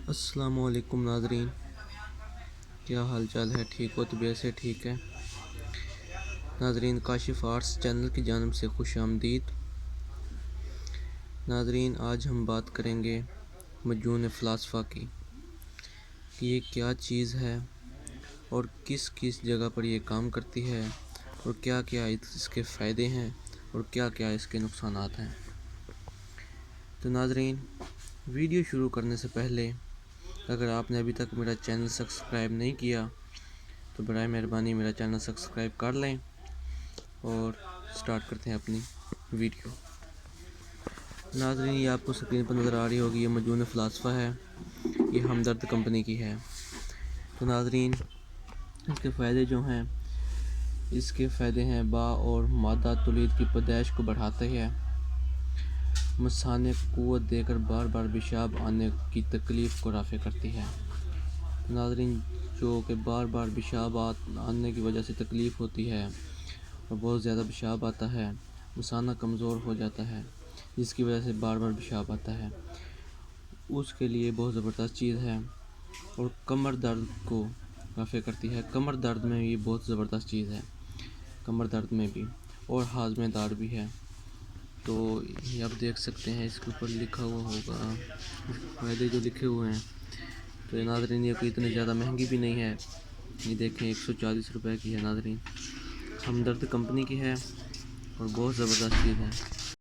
السلام علیکم ناظرین، کیا حال چال ہے؟ ٹھیک ہو؟ طبیعت سے ٹھیک ہے؟ ناظرین، کاشف آرٹس چینل کی جانب سے خوش آمدید۔ ناظرین، آج ہم بات کریں گے مجنون فلاسفہ کی کہ یہ کیا چیز ہے اور کس کس جگہ پر یہ کام کرتی ہے اور کیا کیا اس کے فائدے ہیں اور کیا کیا اس کے نقصانات ہیں۔ تو ناظرین، ویڈیو شروع کرنے سے پہلے اگر آپ نے ابھی تک میرا چینل سبسکرائب نہیں کیا تو برائے مہربانی میرا چینل سبسکرائب کر لیں اور سٹارٹ کرتے ہیں اپنی ویڈیو۔ ناظرین، یہ آپ کو سکرین پر نظر آ رہی ہوگی، یہ مجنون فلاسفہ ہے، یہ ہمدرد کمپنی کی ہے۔ تو ناظرین، اس کے فائدے جو ہیں، اس کے فائدے ہیں با اور مادہ تولید کی پیدائش کو بڑھاتے ہیں، مثانے کو قوت دے کر بار بار پیشاب آنے کی تکلیف کو رافع کرتی ہے۔ ناظرین، جو کہ بار بار پیشاب آنے کی وجہ سے تکلیف ہوتی ہے اور بہت زیادہ پیشاب آتا ہے، مثانہ کمزور ہو جاتا ہے جس کی وجہ سے بار بار پیشاب آتا ہے، اس کے لیے بہت زبردست چیز ہے۔ اور کمر درد کو رافع کرتی ہے، کمر درد میں یہ بہت زبردست چیز ہے، کمر درد میں بھی، اور ہاضمہ دار بھی ہے۔ تو یہ آپ دیکھ سکتے ہیں، اس کے اوپر لکھا ہوا ہوگا فائدے جو لکھے ہوئے ہیں۔ تو ناظرین، یہ کوئی اتنی زیادہ مہنگی بھی نہیں ہے، یہ دیکھیں 140 روپے کی ہے۔ ناظرین، ہمدرد کمپنی کی ہے اور بہت زبردست چیز ہے۔